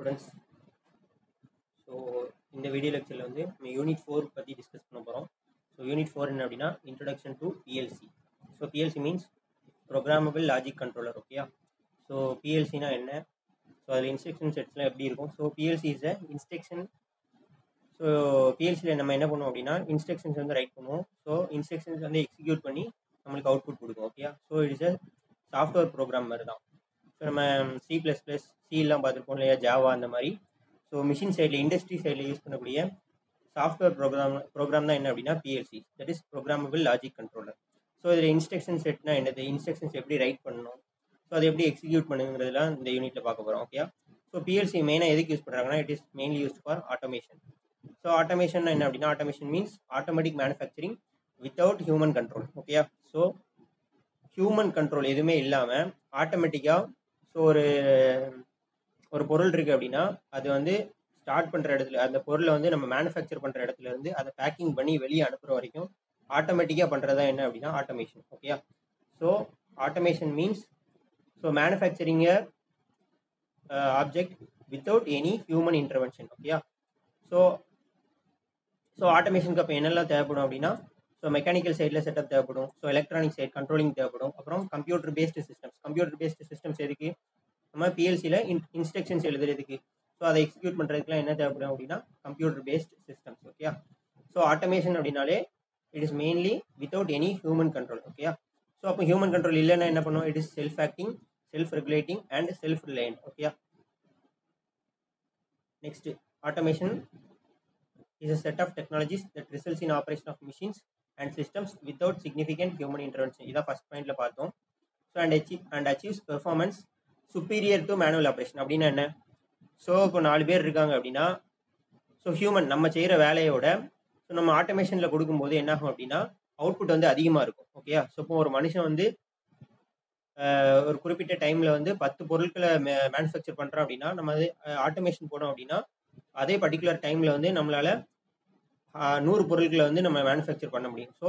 Students. So இந்த video லெக்சரில் வந்து நம்ம யூனிட் 4 பற்றி டிஸ்கஸ் பண்ண போகிறோம். ஸோ யூனிட் 4 என்ன அப்படின்னா introduction to PLC. So PLC means programmable logic controller. ஓகேயா? ஸோ பிஎல்சினா என்ன, ஸோ அதில் இன்ஸ்ட்ரக்ஷன் செட்ஸ்லாம் எப்படி இருக்கும். So PLC is a instruction. So பிஎல்சியில் நம்ம என்ன பண்ணுவோம் அப்படின்னா இன்ஸ்ட்ரக்ஷன்ஸ் வந்து ரைட் பண்ணுவோம். ஸோ இன்ஸ்ட்ரக்ஷன்ஸ் வந்து எக்ஸிக்யூட் பண்ணி நம்மளுக்கு அவுட்புட் கொடுக்கும். ஓகேயா? So it is a software program மாதிரி தான். ஸோ நம்ம C++, C-லாம் பார்த்துருப்போம் இல்லையா, ஜாவா அந்த மாதிரி. ஸோ மிஷின் சைடில், இண்டஸ்ட்ரி சைடில் யூஸ் பண்ணக்கூடிய சாஃப்ட்வேர் ப்ரோக்ராம் தான் என்ன அப்படின்னா PLC, that is programmable logic controller. So இதில் இன்ஸ்ட்ரக்ஷன் செட்னா என்னது, இன்ஸ்ட்ரக்ஷன்ஸ் எப்படி ரைட் பண்ணணும், ஸோ அதை எப்படி எக்ஸிக்யூட் பண்ணுங்கிறதுலாம் இந்த யூனிட்டில் பார்க்க போகிறோம். ஓகே? ஸோ பிஎல்சி மெயினாக எதுக்கு யூஸ் பண்ணுறாங்கன்னா, it is mainly used for automation. So automation என்ன அப்படின்னா, automation means automatic manufacturing without human control. Okay? So human control எதுவுமே இல்லாமல் ஆட்டோமேட்டிக்காக, ஸோ ஒரு பொருள் இருக்குது அப்படின்னா அது வந்து ஸ்டார்ட் பண்ணுற இடத்துல, அந்த பொருளை வந்து நம்ம மேனுஃபேக்சர் பண்ணுற இடத்துல இருந்து அதை பேக்கிங் பண்ணி வெளியே அனுப்புகிற வரைக்கும் ஆட்டோமேட்டிக்காக பண்ணுறதா என்ன அப்படின்னா automation. Okay? So automation means so manufacturing object without any human intervention. Okay? So ஆட்டோமேஷனுக்கு அப்போ என்னெல்லாம் தேவைப்படும் அப்படின்னா, ஸோ மெக்கானிக்கல் சைடில் செட்டப் தேவைப்படும், ஸோ எலக்ட்ரானிக் சைட் கண்ட்ரோலிங் தேவைப்படும், அப்புறம் computer based systems. Computer based systems எதுக்கு, நம்ம பிஎல்சியில் இன்ஸ்ட்ரக்ஷன்ஸ் எழுதுறதுக்கு. ஸோ அதை எக்ஸிக்யூட் பண்ணுறதுக்குலாம் என்ன தேவைப்படும் அப்படின்னா computer based systems. Okay? So automation அப்படின்னாலே it is mainly without any human control. Okay? So அப்போ ஹியூமன் கண்ட்ரோல் இல்லைன்னா என்ன பண்ணுவோம், it is self acting, self regulating and self reliant. Okay? Next, automation is a set of technologies that results in operation of machines and systems without significant human intervention. இதான் first பாயிண்ட்ல பார்த்தோம். So and achieves performance superior to manual operation. அப்படின்னா என்ன, so இப்போ 4 பேர் இருக்காங்க அப்படின்னா, so human நம்ம செய்கிற வேலையோட ஸோ நம்ம ஆட்டோமேஷனில் கொடுக்கும்போது என்ன ஆகும் அப்படின்னா அவுட்புட் வந்து அதிகமாக இருக்கும். ஓகே? ஸோ இப்போ ஒரு மனுஷன் வந்து ஒரு குறிப்பிட்ட டைமில் வந்து 10 பொருட்களை மேனுஃபேக்சர் பண்ணுறோம் அப்படின்னா, நம்ம அது ஆட்டோமேஷன் போனோம் அப்படின்னா அதே பர்டிகுலர் டைமில் வந்து நம்மளால் 100 பொருட்களை வந்து நம்ம மேனுஃபேக்சர் பண்ண முடியும். ஸோ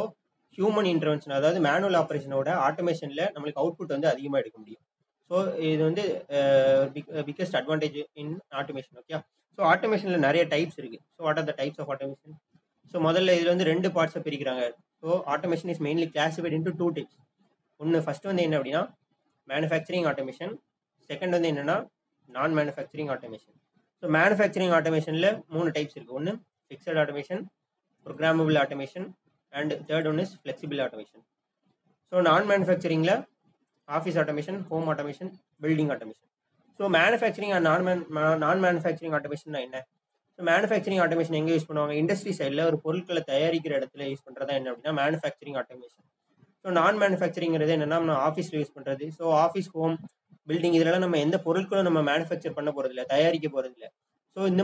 ஹியூமன் இன்டர்வென்ஷன், அதாவது மேனுவல் ஆப்ரேஷனோட ஆட்டோமேஷனில் நம்மளுக்கு அவுட்புட் வந்து அதிகமாக எடுக்க முடியும். ஸோ இது வந்து biggest advantage in automation. Okay? So ஆட்டோமேஷனில் நிறைய டைப்ஸ் இருக்குது. So what are the types of automation? So முதல்ல இதில் வந்து 2 பார்ட்ஸை பிரிக்கிறாங்க. So automation is mainly classified into 2 types. ஒன்று ஃபர்ஸ்ட் வந்து என்ன அப்படின்னா மேனுஃபேக்சரிங் ஆட்டோமேஷன், செகண்ட் வந்து என்னென்னா non manufacturing automation. So manufacturing ஆட்டோமேஷனில் 3 டைப்ஸ் இருக்குது. ஒன்று fixed automation, programmable automation and third one is flexible automation. So non மேனுஃபேக்சரிங்கில் office automation, home automation, building automation. So manufacturing and non manufacturing automation என்ன? So manufacturing automation எங்கே use பண்ணுவாங்க, industry சைடில் ஒரு பொருட்களை தயாரிக்கிற இடத்துல யூஸ் பண்ணுறதா என்ன அப்படின்னா மேனுஃபேக்சரிங் ஆட்டோமேஷன். ஸோ நான் மேனுஃபேக்சரிங்கிறது என்னென்னா நம்ம ஆஃபீஸில் யூஸ் பண்ணுறது. ஸோ ஆஃபீஸ், ஹோம், பில்டிங் இதெல்லாம் நம்ம எந்த பொருட்களும் நம்ம மேனுஃபேக்சர் பண்ண போகிறதில்ல, தயாரிக்க போகிறதில்ல. ஸோ இந்த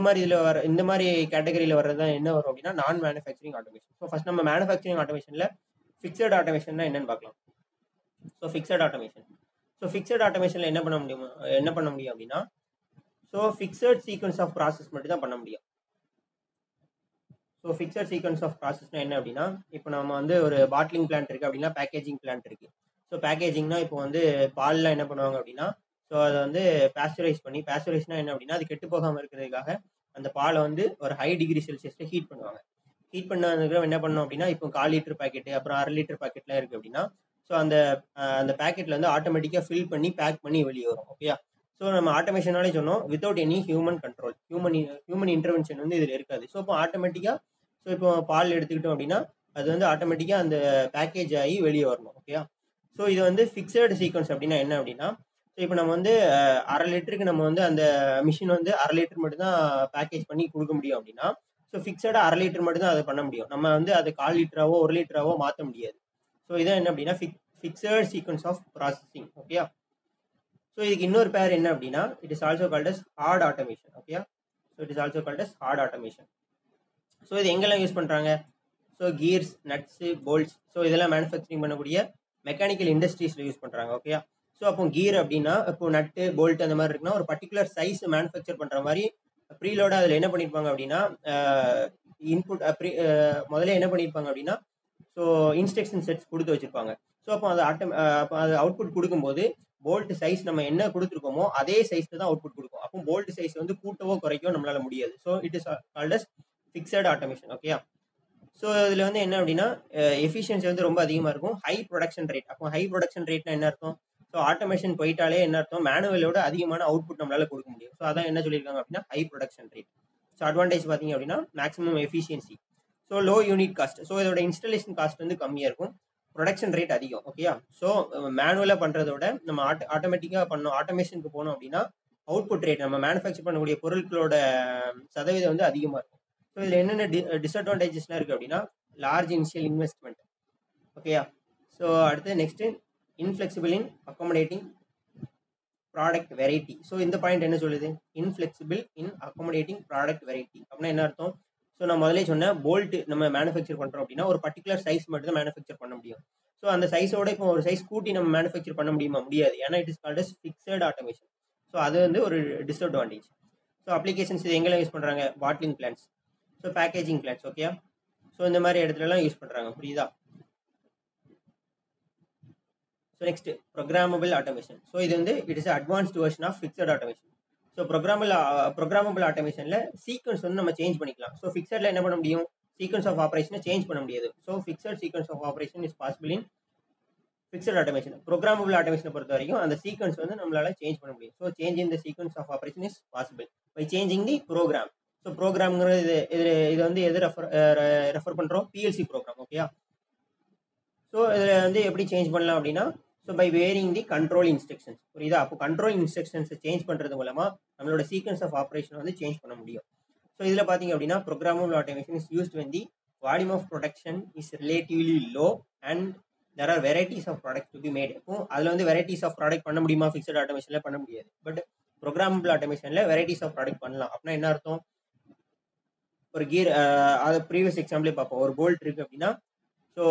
மாதிரி கேட்டகரியில் வர்றது என்ன வரும் அப்படின்னா நான் மேனுஃபேக்சரிங் ஆட்டோமேஷன். ஸோ ஃபர்ஸ்ட் நம்ம மேனுஃபேக்சரிங் ஆட்டோமேஷனில் ஃபிக்ஸட் ஆட்டோமேஷன்னா என்னன்னு பார்க்கலாம். ஸோ ஃபிக்ஸட் ஆட்டோமேஷனில் என்ன பண்ண முடியும் அப்படின்னா so fixed sequence of process மட்டும் தான் பண்ண முடியும். ஸோ ஃபிக்ஸட் சீக்வன்ஸ் ஆஃப் ப்ராசஸ்னா என்ன அப்படின்னா, இப்போ நம்ம வந்து ஒரு பாட்லிங் பிளான்ட் இருக்குது அப்படின்னா பேக்கேஜிங் பிளான்ட் இருக்குது. ஸோ பேக்கேஜிங்னா இப்போ வந்து பால்லாம் என்ன பண்ணுவாங்க அப்படின்னா ஸோ அதை வந்து பேஸ்டரைஸ்னா என்ன அப்படின்னா அது கெட்டு போகாமல் இருக்கிறதுக்காக அந்த பாலை வந்து ஒரு ஹை டிகிரி செல்சியஸில் ஹீட் பண்ணுவாங்க. ஹீட் பண்ணதுக்கு என்ன பண்ணோம் அப்படின்னா இப்போ 1/4 லிட்டர் பாக்கெட்டு, அப்புறம் 1/2 லிட்டர் பாக்கெட்லாம் இருக்குது அப்படின்னா ஸோ அந்த பேக்கெட்டில் வந்து ஆட்டோமேட்டிக்காக ஃபில் பண்ணி பேக் பண்ணி வெளியே வரும். ஓகே? ஸோ நம்ம ஆட்டோமேஷனாலே சொன்னோம் without any human control, human intervention வந்து இதில் இருக்காது. ஸோ இப்போ ஆட்டோமேட்டிக்காக ஸோ இப்போ பால் எடுத்துக்கிட்டோம் அப்படின்னா அது வந்து ஆட்டோமேட்டிக்காக அந்த பேக்கேஜ் ஆகி வெளியே வரணும். ஓகே? ஸோ இது வந்து ஃபிக்ஸட் சீக்வன்ஸ் அப்படின்னா என்ன அப்படின்னா ஸோ இப்போ நம்ம வந்து 1/2 லிட்டருக்கு நம்ம வந்து அந்த மிஷின் வந்து 1/2 லிட்டர் மட்டும்தான் பேக்கேஜ் பண்ணி கொடுக்க முடியும் அப்படின்னா ஸோ ஃபிக்ஸடாக 1/2 லிட்டர் மட்டும் தான் அதை பண்ண முடியும். நம்ம வந்து அது 1/4 லிட்டராவோ 1 லிட்டராவோ மாற்ற முடியாது. ஸோ இதான் என்ன அப்படின்னா fixed sequence of processing. Okay? So இதுக்கு இன்னொரு பேர் என்ன அப்படின்னா it is also called as hard automation. Okay? So it is also called as hard automation. So இது எங்கெல்லாம் யூஸ் பண்ணுறாங்க, so gears, nuts, bolts, so இதெல்லாம் மேனுஃபேக்சரிங் பண்ணக்கூடிய மெக்கானிக்கல் இண்டஸ்ட்ரீஸில் யூஸ் பண்ணுறாங்க. ஓகே? ஸோ அப்போ கியர் அப்படின்னா இப்போ நட்டு, போல்ட் அந்த மாதிரி இருக்குன்னா ஒரு பர்டிகுலர் சைஸ் மேனுஃபேக்சர் பண்ணுற மாதிரி ப்ரீலோட அதில் என்ன பண்ணியிருப்பாங்க அப்படின்னா இன்புட் முதல்ல என்ன பண்ணியிருப்பாங்க அப்படின்னா ஸோ இன்ஸ்ட்ரக்ஷன் செட்ஸ் கொடுத்து வச்சுருப்பாங்க. ஸோ அப்போ அது அவுட்புட் கொடுக்கும்போது போல்ட் சைஸ் நம்ம என்ன கொடுத்துருக்கோமோ அதே சைஸ்ல தான் அவுட்புட் கொடுக்கும். அப்போ போல்ட் சைஸ் வந்து கூட்டவோ குறைக்கவோ நம்மளால முடியாது. So it is called as fixed automation. Okay. So இதில் வந்து என்ன அப்படின்னா எஃபிஷியன்சி வந்து ரொம்ப அதிகமாக இருக்கும். High production rate. அப்போ ஹை ப்ரொடக்ஷன் ரேட்னா என்ன அர்த்தம்? ஸோ ஆட்டோமேஷன் போயிட்டாலே என்ன அர்த்தம்? மேனுவலோட அதிகமான அவுட்புட் நம்மளால கொடுக்க முடியும். ஸோ அதான் என்ன சொல்லியிருக்காங்க அப்படின்னா high production rate. So advantage பார்த்தீங்க அப்படின்னா maximum efficiency. So low unit cost. So இதோட இன்ஸ்டாலேஷன் காஸ்ட் வந்து கம்மியாக இருக்கும். ப்ரொடக்ஷன் ரேட் அதிகம். ஓகேயா. ஸோ மேனுவலாக பண்ணுறதோட நம்ம ஆட்டோமேட்டிக்காக பண்ணோம், ஆட்டோமேஷனுக்கு போனோம் அப்படின்னா அவுட்புட் ரேட் நம்ம மேனுஃபேக்சர் பண்ணக்கூடிய பொருட்களோட சதவீதம் வந்து அதிகமாக இருக்கும். ஸோ இதில் என்னென்ன டிஸ்அட்வான்டேஜஸ்லாம் இருக்குது அப்படின்னா லார்ஜ் இனிஷியல் இன்வெஸ்ட்மெண்ட். ஓகேயா. ஸோ அடுத்து நெக்ஸ்ட் இன்ஃப்ளெக்சிபிள் இன் அக்காமடேட்டிங் ப்ராடக்ட் வெரைட்டி. ஸோ இந்த பாயிண்ட் என்ன சொல்லுது? இன்ஃப்ளெக்சிபிள் இன் அக்காமடேட்டிங் ப்ராடக்ட் வெரைட்டி அப்படின்னா என்ன அர்த்தம்? ஸோ நான் முதலே சொன்னேன், போல்ட் நம்ம மேனுஃபேக்சர் பண்ணுறோம் அப்படின்னா ஒரு பர்டிகுலர் சைஸ் மட்டும் தான் மேனுஃபேக்சர் பண்ண முடியும். ஸோ அந்த சைஸோட இப்போ ஒரு சைஸ் கூட்டி நம்ம மேனுஃபேக்சர் பண்ண முடியுமா? முடியாது. ஏன்னா it is called as fixed automation. So அது வந்து ஒரு டிஸ்அட்வான்டேஜ். ஸோ அப்ளிகேஷன்ஸ் இது எங்கெல்லாம் யூஸ் பண்ணுறாங்க? Bottling plants, so packaging plants. Okay. So இந்த மாதிரி இடத்துலலாம் யூஸ் பண்ணுறாங்க. புரியுதா? So next programmable automation. So இது வந்து it is advanced version of fixed automation. So programmable ஆட்டோமேஷன்ல சீக்வன்ஸ் வந்து நம்ம சேஞ்ச் பண்ணிக்கலாம். ஸோ ஃபிக்ஸட்ல என்ன பண்ண முடியும்? சீக்வன்ஸ் ஆஃப் ஆப்ரேஷனை சேஞ்ச் பண்ண முடியாது. So fixed sequence of operation is possible in fixed automation. Programmable ஆட்டோமேஷனை பொறுத்த வரைக்கும் அந்த சீக்வன்ஸ் வந்து நம்மளால சேஞ்ச் பண்ண முடியும். So change in the sequence of operation is possible by changing the program. So ப்ரோக்ராம்ங்கிறது இது வந்து எது ரெஃபர் பண்ணுறோம்? PLC program. ஓகேயா. ஸோ இதில் வந்து எப்படி சேஞ்ச் பண்ணலாம் அப்படின்னா so by varying the control instructions. புரியுதா? அப்போ கண்ட்ரோல் இன்ஸ்ட்ரக்ஷன்ஸை சேஞ்ச் பண்ணுறது மூலமாக நம்மளோட சீக்வன்ஸ் ஆஃப் ஆப்ரேஷன் வந்து சேஞ்ச் பண்ண முடியும். ஸோ இதில் பார்த்தீங்க அப்படின்னா programmable automation is used when the volume of production is relatively low and there are varieties of products to be made. இப்போ அதில் வந்து வெரைட்டிஸ் ஆஃப் ப்ராடக்ட் பண்ண முடியுமா? ஃபிக்ஸட் ஆட்டோமேஷனில் பண்ண முடியாது. பட் ப்ரோக்ராமபிள் ஆட்டோமேஷனில் வெரைட்டிஸ் ஆஃப் ப்ராடக்ட் பண்ணலாம். அப்படின்னா என்ன அர்த்தம்? ஒரு கியர், அது ப்ரீவியஸ் எக்ஸாம்பிளே பார்ப்போம். ஒரு போல்ட் இருக்குது அப்படின்னா ஸோ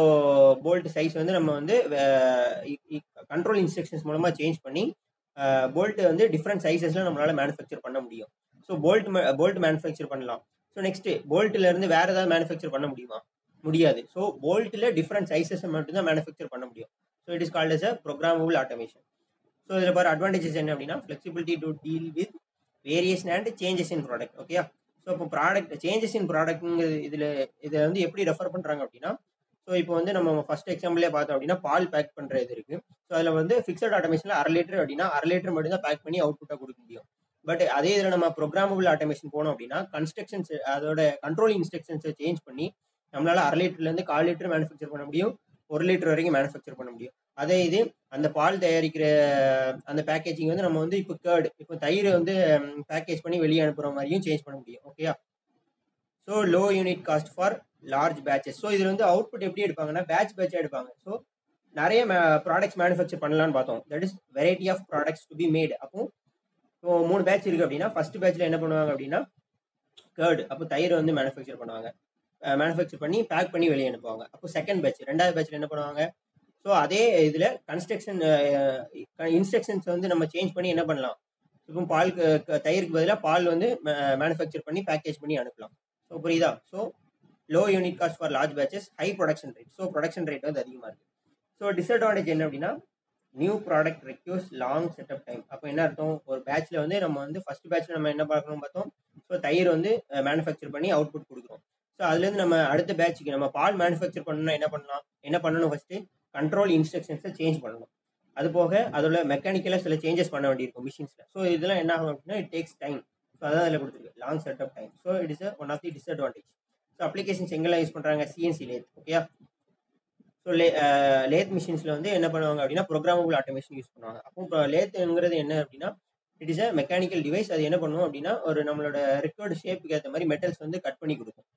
போல்ட் சைஸ் வந்து நம்ம வந்து கண்ட்ரோல் இன்ஸ்ட்ரக்ஷன்ஸ் மூலமாக சேஞ்ச் பண்ணி போல்ட் வந்து டிஃப்ரெண்ட் சைஸஸில் நம்மளால் மேனுஃபேக்சர் பண்ண முடியும். ஸோ போல்ட் மேனுஃபேக்சர் பண்ணலாம். ஸோ நெக்ஸ்ட் போல்ட்டிலேருந்து வேறு ஏதாவது மேனுஃபேக்சர் பண்ண முடியுமா? முடியாது. ஸோ போல்ட்டில் டிஃப்ரெண்ட் சைஸஸ் மட்டும்தான் மேனுஃபேக்சர் பண்ண முடியும். So it is called as a programmable automation. So இதில் பாரு அட்வான்டேஜஸ் என்ன அப்படின்னா flexibility to deal with variation and changes in product. Okay. So இப்போ ப்ராடக்ட் சேஞ்சஸ் இன் ப்ராடக்ட்ங்கிறது இதை வந்து எப்படி ரெஃபர் பண்ணுறாங்க அப்படின்னா ஸோ இப்போ வந்து நம்ம ஃபர்ஸ்ட் எக்ஸாம்பிளே பார்த்தோம் அப்படின்னா பால் பேக் பண்ணுற இது இருக்கு. ஸோ அதில் வந்து ஃபிக்ஸட் ஆட்டோமேஷனில் 1/2 லிட்டர் அப்படின்னா 1/2 லிட்டர் மட்டும் தான் பேக் பண்ணி அவுட்புட்டாக கொடுக்க முடியும். பட் அதே இதில் நம்ம ப்ரோக்ராமபிள் ஆட்டோமேஷன் போனோம் அப்படின்னா கன்ஸ்ட்ரக்ஷன்ஸ் அதோட கண்ட்ரோல் இன்ஸ்ட்ரக்ஷன்ஸை சேஞ்ச் பண்ணி நம்மளால 1/2 லிட்டர்லேருந்து 1/4 லிட்டர் மேனுஃபேக்சர் பண்ண முடியும், 1 லிட்டர் வரைக்கும் மேனுஃபேக்சர் பண்ண முடியும். அதே இது அந்த பால் தயாரிக்கிற அந்த பேக்கேஜிங் வந்து நம்ம வந்து இப்போ இப்போ தயிர் வந்து பேக்கேஜ் பண்ணி வெளியே அனுப்புகிற மாதிரியும் சேஞ்ச் பண்ண முடியும். ஓகேயா. So low unit cost for large patches. So இதில் வந்து அவுட்புட் எப்படி எடுப்பாங்கன்னா பேட்சாக எடுப்பாங்க. ஸோ நிறைய ப்ராடக்ட்ஸ் மேனுஃபேக்சர் பண்ணலான்னு பார்த்தோம். That is variety of products to be made. அப்போ இப்போ 3 பேட்ச் இருக்குது அப்படின்னா ஃபர்ஸ்ட் பேட்சில் என்ன பண்ணுவாங்க அப்படின்னா கர்டு, அப்போ தயிர் வந்து மேனுஃபேக்சர் பண்ணுவாங்க, மேனுஃபேக்சர் பண்ணி பேக் பண்ணி வெளியே அனுப்புவாங்க. அப்போ செகண்ட் பேட்ச், ரெண்டாவது பேட்சில் என்ன பண்ணுவாங்க? ஸோ அதே இதில் கன்ஸ்ட்ரக்ஷன் இன்ஸ்ட்ரக்ஷன்ஸ் வந்து நம்ம சேஞ்ச் பண்ணி என்ன பண்ணலாம்? இப்போ தயிருக்கு பதிலாக பால் வந்து மேனுஃபேக்சர் பண்ணி பேக்கேஜ் பண்ணி அனுப்பலாம். ஸோ புரியுதா? So low unit cost for large patches, high production rate. So production rate வந்து அதிகமாக இருக்குது. ஸோ டிஸ்அட்வான்டேஜ் என்ன அப்படின்னா new product requires long setup time. அப்போ என்ன அர்த்தம்? ஒரு பேட்சில் வந்து நம்ம வந்து ஃபர்ஸ்ட் பேட்சில் நம்ம என்ன பார்க்கணும் பார்த்தோம்? ஸோ தயிர் வந்து மேனுஃபேக்சர் பண்ணி அவுட்புட் கொடுக்குறோம். ஸோ அதுலேருந்து நம்ம அடுத்த பேட்சுக்கு நம்ம பால் மேனுஃபேக்சர் பண்ணணும்னா என்ன பண்ணணும்? ஃபர்ஸ்ட்டு கண்ட்ரோல் இன்ஸ்ட்ரக்ஷன்ஸை சேஞ்ச் பண்ணணும். அது போக அதோட மெக்கானிக்கலாக சில சேஞ்சஸ் பண்ண வேண்டியிருக்கும் மிஷின்ஸில். ஸோ இதெல்லாம் என்ன ஆகும் அப்படின்னா இட் டேக்ஸ் டைம். ஸோ அதான் அதில் கொடுத்துருக்கு long setup time. So it is one of the disadvantage. So applications எங்கெல்லாம் யூஸ் பண்ணுறாங்க? CNC lathe. Okay. So lathe மிஷின்ஸில் வந்து என்ன பண்ணுவாங்க அப்படின்னா ப்ரோக்ராமபிள் ஆட்டோமேஷன் யூஸ் பண்ணுவாங்க. அப்போ லேத்துங்கிறது என்ன அப்படின்னா it is a mechanical device. அது என்ன பண்ணுவோம் அப்படின்னா ஒரு நம்மளோட ரெக்கார்டு ஷேப்புக்கு ஏற்ற மாதிரி மெட்டல்ஸ் வந்து கட் பண்ணி கொடுக்கும்.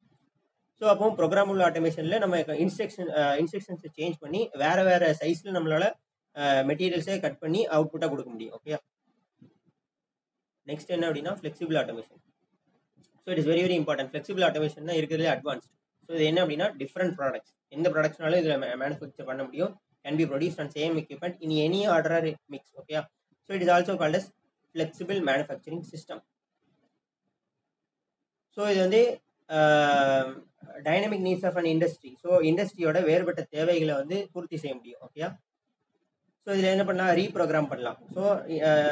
ஸோ அப்போ ப்ரோக்ராமபிள் ஆட்டோமேஷனில் நம்ம இன்ஸ்ட்ரக்ஷன்ஸை சேஞ்ச் பண்ணி வேறு சைஸில் நம்மளால மெட்டீரியல்ஸை கட் பண்ணி அவுட்புட்டாக கொடுக்க முடியும். ஓகே. நெக்ஸ்ட் என்ன அப்படின்னா flexible automation. So it is very very important. Flexible automation தான் இருக்கிறதுலே அட்வான்ஸ்ட். ஸோ இது என்ன அப்படின்னா டிஃப்ரெண்ட் ப்ராடக்ட்ஸ், எந்த ப்ராடக்ட்ஸ்னாலும் இதில் மேனுஃபேக்சர் பண்ண முடியும். Can be produced on same equipment in any order mix. Okay. So it is also called as flexible manufacturing system. So இது வந்து dynamic needs of an industry. So இண்டஸ்ட்ரியோட வேறுபட்ட தேவைகளை வந்து பூர்த்தி செய்ய முடியும். ஓகே. ஸோ இதில் என்ன பண்ணலாம், ரீப்ரோக்ராம் பண்ணலாம். ஸோ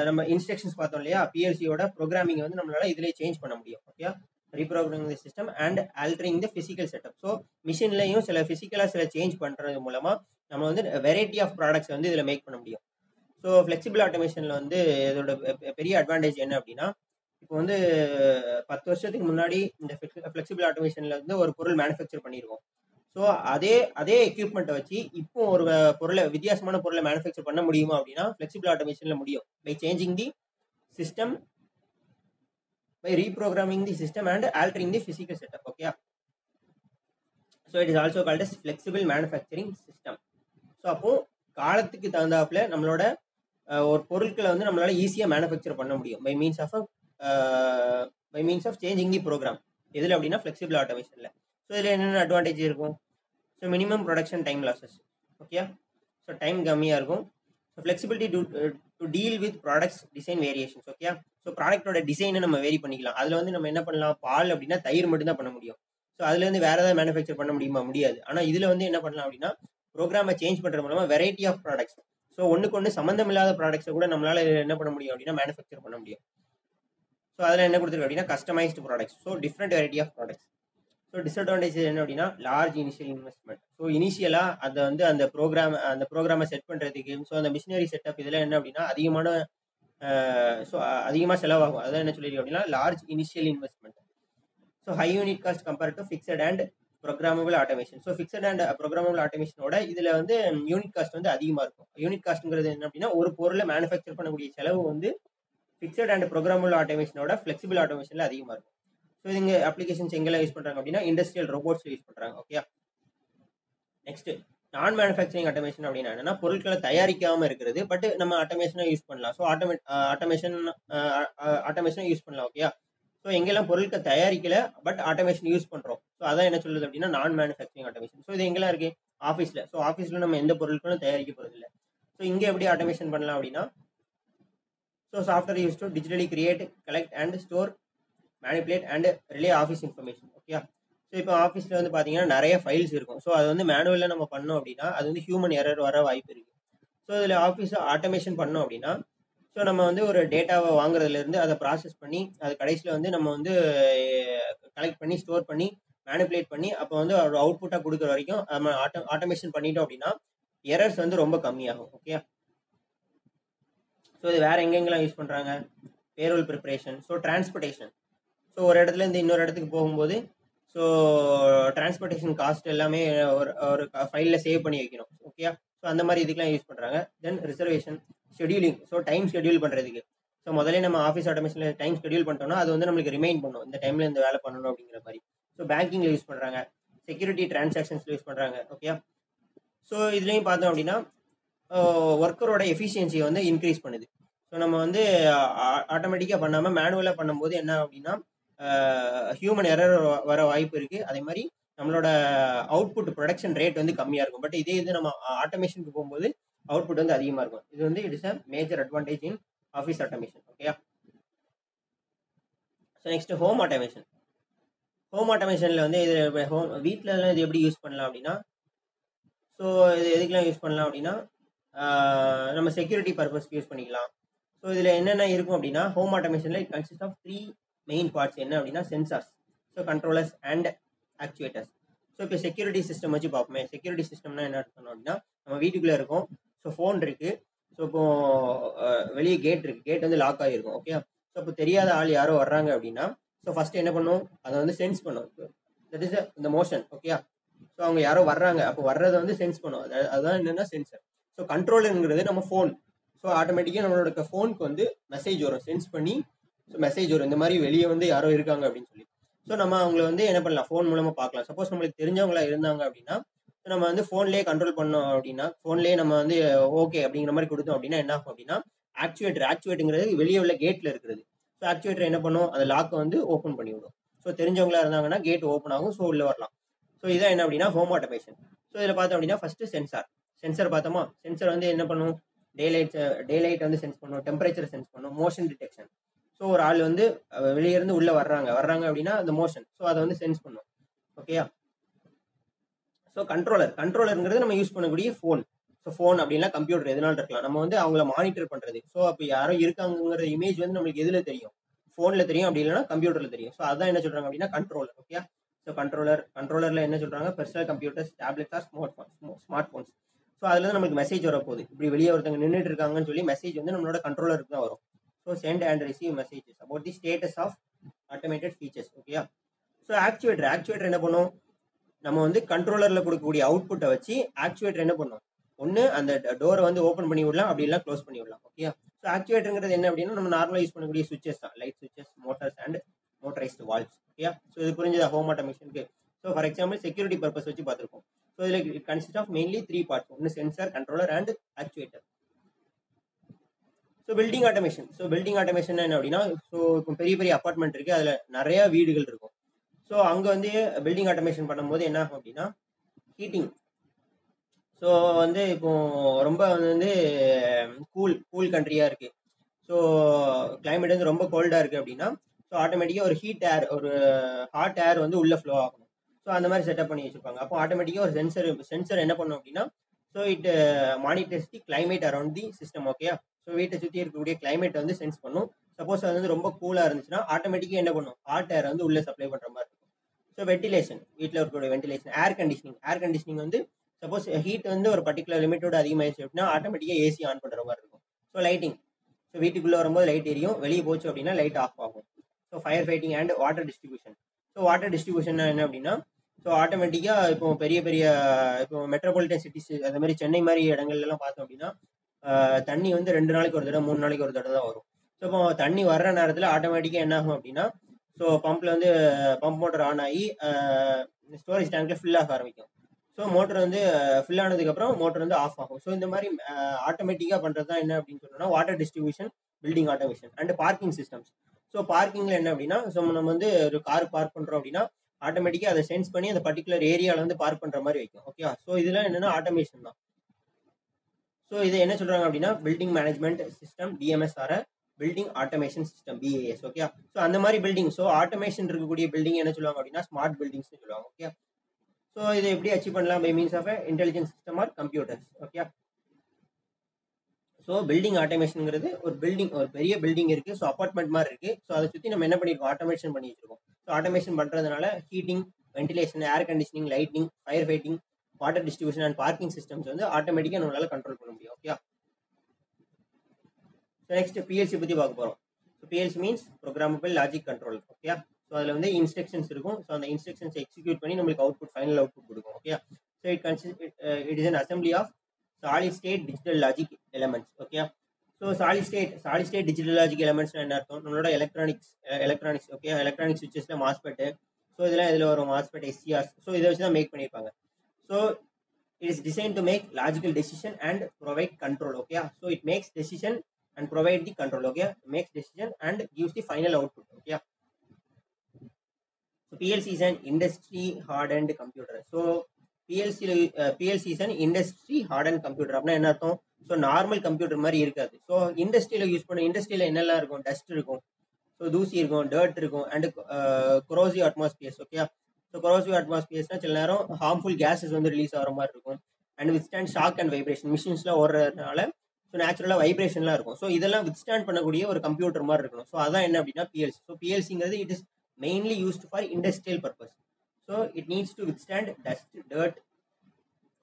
நம்ம இன்ஸ்ட்ரக்ஷன்ஸ் பார்த்தோம் இல்லையா, பிஎல்சியோட ப்ரோக்ராமிங் வந்து நம்மளால இதிலே சேஞ்ச் பண்ண முடியும். Okay, reprogramming the system and altering the physical setup. So மிஷின்லையும் சில ஃபிசிக்கலாக சில சேஞ்ச் பண்ணுறது மூலமாக நம்ம வந்து வெரைட்டி ஆஃப் ப்ராடக்ட்ஸ் வந்து இதில் மேக் பண்ண முடியும். ஸோ ஃப்ளெக்சிபிள் ஆட்டோமேஷனில் வந்து இதோட பெரிய அட்வான்டேஜ் என்ன அப்படின்னா, இப்போ வந்து 10 வருஷத்துக்கு முன்னாடி இந்த ஃப்ளெக்சிபிள் ஆட்டோமேஷனில் வந்து ஒரு பொருள் மேனுஃபேக்சர் பண்ணியிருக்கோம். ஸோ அதே எக்யூப்மெண்ட்டை வச்சு இப்போ ஒரு பொருளை வித்தியாசமான பொருளை மேனுஃபேக்சர் பண்ண முடியுமா அப்படின்னா ஃப்ளெக்சிபிள் ஆட்டோமேஷனில் முடியும். By changing the system, by reprogramming the system and altering the physical setup. Okay, so it is also called as flexible manufacturing system. So அப்போ காலத்துக்கு தகுந்தாப்புல நம்மளோட ஒரு பொருட்களை வந்து நம்மளால ஈஸியாக மேனுஃபேக்சர் பண்ண முடியும் by means of changing the program. எதில் அப்படின்னா ஃப்ளெக்சிபிள் ஆட்டோமேஷனில். ஸோ இதில் என்னென்ன அட்வான்டேஜ் இருக்கும்? So minimum production time losses. Okay, so time கம்மியாக இருக்கும். So flexibility to deal with products design variations. Okay, so ப்ராடக்டோட டிசைனை நம்ம வேரி பண்ணிக்கலாம். அதில் வந்து நம்ம என்ன பண்ணலாம், பால் அப்படின்னா தயிர் மட்டும் தான் பண்ண முடியும். ஸோ அதுலேருந்து வேறு ஏதாவது மேனுஃபேக்சர் பண்ண முடியுமா? முடியாது. ஆனால் இதில் வந்து என்ன பண்ணலாம் அப்படின்னா ப்ரோக்ராமை சேஞ்ச் பண்ணுறது மூலமாக வெரைட்டி ஆஃப் ப்ராடக்ட்ஸ், ஸோ ஒன்றுக்கு ஒன்று சம்மந்தம் இல்லாத ப்ராடக்ட்ஸை கூட நம்மளால் என்ன பண்ண முடியும் அப்படின்னா மேனுஃபேக்சர் பண்ண முடியும். ஸோ அதில் என்ன கொடுத்துருக்கு அப்படின்னா customised products, so different variety of products. So disadvantage என்ன அப்படின்னா லார்ஜ் இனிஷியல் இன்வெஸ்ட்மெண்ட். ஸோ இனிஷியலாக அதை வந்து அந்த ப்ரோக்ராமை செட் பண்ணுறதுக்கு, ஸோ அந்த மிஷினரி செட்டப் இதெல்லாம் என்ன அப்படின்னா அதிகமாக செலவாகும். அதான் என்ன சொல்லியிருக்கு அப்படின்னா large initial investment. So high unit cost compared to fixed and programmable automation. So fixed and programmable ஆட்டோமேஷனோட இதில் வந்து யூனிட் காஸ்ட் வந்து அதிகமாக இருக்கும். யூனிட் காஸ்ட்ங்கிறது என்ன அப்படின்னா ஒரு பொருளை மேனுஃபேக்சர் பண்ணக்கூடிய செலவு வந்து ஃபிக்ஸட் அண்ட் ப்ரோக்ராமபிள் ஆட்டோமேஷனோட ஃப்ளெக்சிபிள் ஆட்டோமேஷனில் அதிகமாக இருக்கும். ஸோ இங்கே அப்ளிகேஷன்ஸ் எங்கெல்லாம் யூஸ் பண்ணுறாங்க அப்படின்னா இண்டஸ்ட்ரியல் ரோபோட்ஸ் யூஸ் பண்ணுறாங்க. ஓகே, நெக்ஸ்ட் நான் மேனுஃபேக்சரிங் ஆட்டோமேஷன் அப்படின்னா என்னன்னா பொருட்களை தயாரிக்காமல் இருக்கிறது, பட் நம்ம ஆட்டோமேஷனை யூஸ் பண்ணலாம். ஸோ ஆட்டோமேஷனை யூஸ் பண்ணலாம். ஓகே, ஸோ எங்கெல்லாம் பொருட்கள் தயாரிக்கல பட் ஆட்டோமேஷன் யூஸ் பண்ணுறோம், ஸோ அதான் என்ன சொல்லுது அப்படின்னா நான் மேனுஃபேக்சரிங் ஆட்டோமேஷன். ஸோ இது எங்கெல்லாம் இருக்கு? ஆஃபீஸில். ஸோ ஆஃபீஸில் நம்ம எந்த பொருட்களும் தயாரிக்க போகிறது இல்லை. ஸோ இங்கே எப்படி ஆட்டோமேஷன் பண்ணலாம் அப்படின்னா so software use to digitally create, collect and store, manipulate and relay office information. Okay, so இப்போ ஆஃபீஸில் வந்து பார்த்தீங்கன்னா நிறைய ஃபைல்ஸ் இருக்கும். ஸோ அது வந்து மேனுவலில் நம்ம பண்ணோம் அப்படின்னா அது வந்து ஹியூமன் எரர் வர வாய்ப்பு இருக்குது. ஸோ இதில் ஆஃபீஸை ஆட்டோமேஷன் பண்ணோம் அப்படின்னா ஸோ நம்ம வந்து ஒரு டேட்டாவை வாங்குறதுலேருந்து அதை ப்ராசஸ் பண்ணி அது கடைசியில் வந்து நம்ம வந்து கலெக்ட் பண்ணி ஸ்டோர் பண்ணி மேனிபுலேட் பண்ணி அப்போ வந்து ஒரு அவுட்புட்டாக கொடுக்குற வரைக்கும் நம்ம ஆட்டோமேஷன் பண்ணிட்டோம் அப்படின்னா எரர்ஸ் வந்து ரொம்ப கம்மியாகும். ஓகே, ஸோ இது வேறு எங்கெங்கெல்லாம் யூஸ் பண்ணுறாங்க? Payroll preparation, so transportation. So ஒரு இடத்துல இருந்து இன்னொரு இடத்துக்கு போகும்போது ஸோ டிரான்ஸ்போர்ட்டேஷன் காஸ்ட் எல்லாமே ஒரு ஃபைலில் சேவ் பண்ணி வைக்கணும். ஓகே, ஸோ அந்த மாதிரி இதுக்கெலாம் யூஸ் பண்ணுறாங்க. Then reservation, scheduling, so time schedule பண்ணுறதுக்கு. ஸோ முதல்ல நம்ம ஆஃபீஸ் ஆட்டோமேஷனில் டைம் ஷெடியூல் பண்ணிட்டோம்னா அது வந்து நம்மளுக்கு ரிமைண்ட் பண்ணும் இந்த டைமில் இந்த வேலை பண்ணணும் அப்படிங்கிற மாதிரி. ஸோ பேங்கிங்கில் யூஸ் பண்ணுறாங்க, செக்யூரிட்டி டிரான்சாக்ஷன்ஸில் யூஸ் பண்ணுறாங்க. ஓகே, ஸோ இதுலேயும் பார்த்தோம் அப்படின்னா ஒர்க்கரோட எஃபிஷியன்சியை வந்து இன்க்ரீஸ் பண்ணுது. ஸோ நம்ம வந்து ஆட்டோமேட்டிக்காக பண்ணாமல் மேனுவலாக பண்ணும்போது என்ன அப்படின்னா ஹியூமன் எரர் வர வாய்ப்பு இருக்குது. அதே மாதிரி நம்மளோட அவுட்புட் ப்ரொடக்ஷன் ரேட் வந்து கம்மியாக இருக்கும். பட் இதே இது நம்ம ஆட்டோமேஷனுக்கு போகும்போது அவுட்புட் வந்து அதிகமாக இருக்கும். இது வந்து it is a major advantage in office automation. Okay, so next home automation. Home ஆட்டோமேஷனில் வந்து இது வீட்டிலலாம் இது எப்படி யூஸ் பண்ணலாம் அப்படின்னா ஸோ இது எதுக்கெலாம் யூஸ் பண்ணலாம் அப்படின்னா நம்ம செக்யூரிட்டி பர்பஸ்க்கு யூஸ் பண்ணிக்கலாம். ஸோ இதில் என்னென்ன இருக்கும் அப்படின்னா ஹோம் ஆட்டோமேஷனில் it consist of 3 main parts. என்ன அப்படின்னா sensors, so controllers and actuators. So இப்போ செக்யூரிட்டி சிஸ்டம் வச்சு பார்ப்போமே. செக்யூரிட்டி சிஸ்டம்னா என்ன பண்ணணும் அப்படின்னா நம்ம வீட்டுக்குள்ளே இருக்கோம், ஸோ ஃபோன் இருக்குது, ஸோ இப்போ வெளியே கேட் இருக்குது, கேட் வந்து லாக் ஆகிருக்கும். ஓகே, ஸோ இப்போ தெரியாத ஆள் யாரோ வர்றாங்க அப்படின்னா ஸோ ஃபஸ்ட்டு என்ன பண்ணும், அதை வந்து சென்ஸ் பண்ணும். தட் இஸ் இந்த மோஷன். ஓகே, ஸோ அவங்க யாரோ வர்றாங்க, அப்போ வர்றதை வந்து சென்ஸ் பண்ணும். அதுதான் என்னென்னா சென்சர். ஸோ கண்ட்ரோலுங்கிறது நம்ம ஃபோன். ஸோ ஆட்டோமேட்டிக்காக நம்மளோட ஃபோனுக்கு வந்து மெசேஜ் வரும், சென்ஸ் பண்ணி ஸோ மெசேஜ் வரும் இந்த மாதிரி வெளியே வந்து யாரோ இருக்காங்க அப்படின்னு சொல்லி. ஸோ நம்ம அவங்கள வந்து என்ன பண்ணலாம், ஃபோன் மூலமாக பார்க்கலாம். சப்போஸ் நம்மளுக்கு தெரிஞ்சவங்களா இருந்தாங்க அப்படின்னா நம்ம வந்து ஃபோன்லேயே கண்ட்ரோல் பண்ணோம் அப்படின்னா ஃபோன்லேயே நம்ம வந்து ஓகே அப்படிங்கிற மாதிரி கொடுத்தோம் அப்படின்னா என்ன ஆகும் அப்படின்னா ஆக்சுவேட்டருங்கிறது வெளியே உள்ள கேட்டில் இருக்கிறது. ஸோ ஆக்சுவேட்டர் என்ன பண்ணும், அந்த லாக்கை வந்து ஓப்பன் பண்ணி விடும். ஸோ தெரிஞ்சவங்களா இருந்தாங்கன்னா கேட் ஓப்பன் ஆகும், ஸோ உள்ளே வரலாம். ஸோ இதான் என்ன அப்படின்னா ஹோம் ஆட்டோமேஷன். ஸோ இதில் பார்த்தோம் அப்படின்னா ஃபஸ்ட்டு சென்சார் பார்த்தோமா. சென்சார் வந்து என்ன பண்ணும், டேலைட் வந்து சென்ஸ் பண்ணும், டெம்பரேச்சர் சென்ஸ் பண்ணும், மோஷன் டிடெக்ஷன். ஸோ ஒரு ஆள் வந்து வெளியிருந்து உள்ளே வர்றாங்க அப்படின்னா அந்த மோஷன், ஸோ அதை வந்து சென்ஸ் பண்ணும். ஓகேயா. ஸோ கண்ட்ரோலருங்கிறது நம்ம யூஸ் பண்ணக்கூடிய ஃபோன். ஸோ ஃபோன் அப்படின்னா கம்ப்யூட்டர் எதனால இருக்கலாம், நம்ம வந்து அவங்கள மானிட்டர் பண்ணுறது. ஸோ அப்போ யாரோ இருக்காங்கிற இமேஜ் வந்து நம்மளுக்கு எதில் தெரியும், ஃபோனில் தெரியும், அப்படி இல்லைன்னா கம்ப்யூட்டரில் தெரியும். ஸோ அதான் என்ன சொல்கிறாங்க அப்படின்னா கண்ட்ரோலர். ஓகே, ஸோ கண்ட்ரோலரில் என்ன சொல்கிறாங்க, personal computers, tablets or smart phones. So அதுல இருந்து நமக்கு மெசேஜ் வரப்போகுது, இப்படி வெளியே ஒருத்தவங்க நின்றுட்டு இருக்காங்கன்னு சொல்லி மெசேஜ் வந்து நம்மளோட கண்ட்ரோலருக்கு தான் வரும். So send and receive messages about the status of automated features. ஓகேயா. ஸோ ஆக்சுவேட்டர் என்ன பண்ணும், நம்ம வந்து கண்ட்ரோலரில் கொடுக்கக்கூடிய அவுட்புட்டை வச்சு ஆக்சுவேட்டர் என்ன பண்ணும், ஒன்று அந்த டோரை வந்து ஓப்பன் பண்ணி விடலாம், அப்படி இல்லை க்ளோஸ் பண்ணி விடலாம். ஓகே, ஸோ ஆக்சுவேட்டருங்கிறது என்ன அப்படின்னா நம்ம நார்மலாக யூஸ் பண்ணக்கூடிய சுவிச்சஸ் தான், light switches, motors and motorized valves. Okay, so இது புரிஞ்சதா ஹோம் ஆட்டோமேஷனுக்கு. So for example security purpose வச்சு பார்த்துருக்கோம். ஸோ இதில் கன்சிஸ்ட் ஆஃப் மெயின்லி 3 பார்ட்ஸ், ஒன்று sensor, controller and actuator. So building automation என்ன அப்படின்னா, ஸோ இப்போ பெரிய பெரிய அப்பார்ட்மெண்ட் இருக்குது, அதில் நிறையா வீடுகள் இருக்கும். ஸோ அங்கே வந்து பில்டிங் ஆட்டோமேஷன் பண்ணும்போது என்ன ஆகும் அப்படின்னா ஹீட்டிங். ஸோ வந்து இப்போ ரொம்ப வந்து கூல் கண்ட்ரியாக இருக்குது, ஸோ கிளைமேட் வந்து ரொம்ப கோல்டாக இருக்குது அப்படின்னா, ஸோ ஆட்டோமேட்டிக்காக ஒரு ஹீட் ஏர், ஒரு ஹாட் ஏர் வந்து உள்ளே ஃப்ளோ ஆகணும். ஸோ அந்த மாதிரி செட்டப் பண்ணி வச்சுருப்பாங்க. அப்போ ஆட்டோமேட்டிக்காக ஒரு சென்சர் என்ன பண்ணும் அப்படின்னா, so it monitors the climate around the system. Okay, so வீட்டை சுற்றி இருக்கக்கூடிய கிளைமேட் வந்து சென்ஸ் பண்ணும். சப்போஸ் அது வந்து ரொம்ப கூலாக இருந்துச்சுன்னா ஆட்டோமேட்டிக்காக என்ன பண்ணும், ஹாட் ஏர் வந்து உள்ளே சப்ளை பண்ணுற மாதிரி இருக்கும். ஸோ வென்டிலேஷன், வீட்டில் இருக்கக்கூடிய வென்டிலேஷன். ஏர் கண்டிஷனிங் வந்து சப்போஸ் ஹீட் வந்து ஒரு பர்டிகுலர் லிமிட்டோட அதிகமாகிடுச்சு அப்படின்னா ஆட்டோமேட்டிக்காக ஏசி ஆன் பண்ணுற மாதிரி இருக்கும். ஸோ லைட்டிங், ஸோ வீட்டுக்குள்ளே வரும்போது லைட் எரியும், வெளியே போச்சு அப்படின்னா லைட் ஆஃப் ஆகும். So fire fighting and water distribution. So water distribution என்ன அப்படின்னா, ஸோ ஆட்டோமேட்டிக்காக இப்போ பெரிய இப்போ மெட்ரோபாலிட்டன் சிட்டிஸ், அது மாதிரி சென்னை மாதிரி இடங்கள்லாம் பார்த்தோம் அப்படின்னா தண்ணி வந்து 2 நாளைக்கு ஒரு தடவை 3 நாளைக்கு ஒரு தடவை தான் வரும். ஸோ இப்போ தண்ணி வர்ற நேரத்தில் ஆட்டோமேட்டிக்காக என்ன ஆகும் அப்படின்னா, ஸோ பம்பில் வந்து பம்ப் மோட்டர் ஆன் ஆகி ஸ்டோரேஜ் டேங்க்ல ஃபில் ஆக ஆரம்பிக்கும். ஸோ மோட்டர் வந்து ஃபில் ஆனதுக்கப்புறம் மோட்டர் வந்து ஆஃப் ஆகும். ஸோ இந்த மாதிரி ஆட்டோமேட்டிக்காக பண்ணுறது தான் என்ன அப்படின்னு சொன்னோம்னா water distribution, building automation and parking systems. So பார்க்கிங்கில் என்ன அப்படின்னா, ஸோ நம்ம வந்து ஒரு கார் பார்க் பண்ணுறோம் அப்படின்னா ஆட்டோமேட்டிக்காக அதை சென்ஸ் பண்ணி அந்த பர்டிகுலர் ஏரியாவில் வந்து பார்க் பண்ணுற மாதிரி வைக்கும். ஓகே, ஸோ இதெல்லாம் என்னென்னா ஆட்டோமேஷன் தான். ஸோ இதை என்ன சொல்கிறாங்க அப்படின்னா building management system, BMS or building automation system, BAS. Okay, so அந்த மாதிரி பில்டிங், ஸோ ஆட்டோமேஷன் இருக்கக்கூடிய பில்டிங் என்ன சொல்லுவாங்க அப்படின்னா ஸ்மார்ட் பில்டிங்ஸ் சொல்லுவாங்க. ஓகே, ஸோ இதை எப்படி அச்சீவ் பண்ணலாம், by means of intelligence system or computers. Okay, so building ஆட்டோமேஷனுங்கிறது ஒரு பெரிய பில்டிங் இருக்குது, ஸோ அப்பார்ட்மெண்ட் மாதிரி இருக்குது. ஸோ அதை சுற்றி நம்ம என்ன பண்ணியிருக்கோம், ஆட்டோமேஷன் பண்ணி வச்சிருக்கோம். ஸோ ஆட்டோமேஷன் பண்ணுறதுனால heating, ventilation, air conditioning, lighting, fire fighting, water distribution and parking systems வந்து ஆட்டோமேட்டிக்காக நம்மளால கண்ட்ரோல் பண்ண முடியும். ஓகே, ஸோ நெக்ஸ்ட் PLC பற்றி பார்க்க போகிறோம். So PLC means programmable logic controller. Okay, so அதில் வந்து இன்ஸ்ட்ரக்ஷன்ஸ் இருக்கும். ஸோ அந்த இன்ஸ்ட்ரக்ஷன்ஸ் எக்ஸிக்யூட் பண்ணி நம்மளுக்கு ஃபைனல் அவுட்புட் கொடுக்கும். Okay, so it is an assembly of solid state digital logic elements. Okay, so solid state digital logic elements என்ன அர்த்தம், நம்மளோட எலக்ட்ரானிக்ஸ். ஓகே, எலக்ட்ரானிக் சுவிச்சஸ்ல மாஸ்பெட், ஸோ இதெல்லாம் இதில் வரும் மாஸ்பெட், SCR. ஸோ இதை வச்சு தான் மேக் பண்ணியிருப்பாங்க. So it is design to make logical decision and provide control. Okay, so it makes decision and provide the control. Okay, makes decision and gives the final output. Okay, so PLC is an industry hardened computer. So PLC is an industry hardened computer. அப்படினா என்ன அர்த்தம், so normal computer மாதிரி இருக்காது. So இண்டஸ்ட்ரியில் use பண்ண, இண்டஸ்ட்ரியில் என்னெல்லாம் இருக்கும், டஸ்ட் இருக்கும், ஸோ தூசி இருக்கும், டர்ட் இருக்கும் and corrosive atmospheres. Okay, so corrosive அட்மாஸ்பியர்ஸ்னா சில நேரம் ஹார்ம்ஃபுல் கேஸஸ் வந்து ரிலீஸ் ஆகிற மாதிரி இருக்கும். And withstand shock and vibration, மிஷின்ஸ்லாம் ஓடுறதுனால ஸோ நேச்சுரலாக வைப்ரேஷன்லாம் இருக்கும். ஸோ இதெல்லாம் வித்ஸ்டாண்ட் பண்ணக்கூடிய ஒரு கம்ப்யூட்டர் மாதிரி இருக்கணும். ஸோ அதான் என்ன அப்படின்னா PLC. ஸோ PLCங்கிறது it is mainly used for industrial purpose. So it needs to withstand dust, dirt,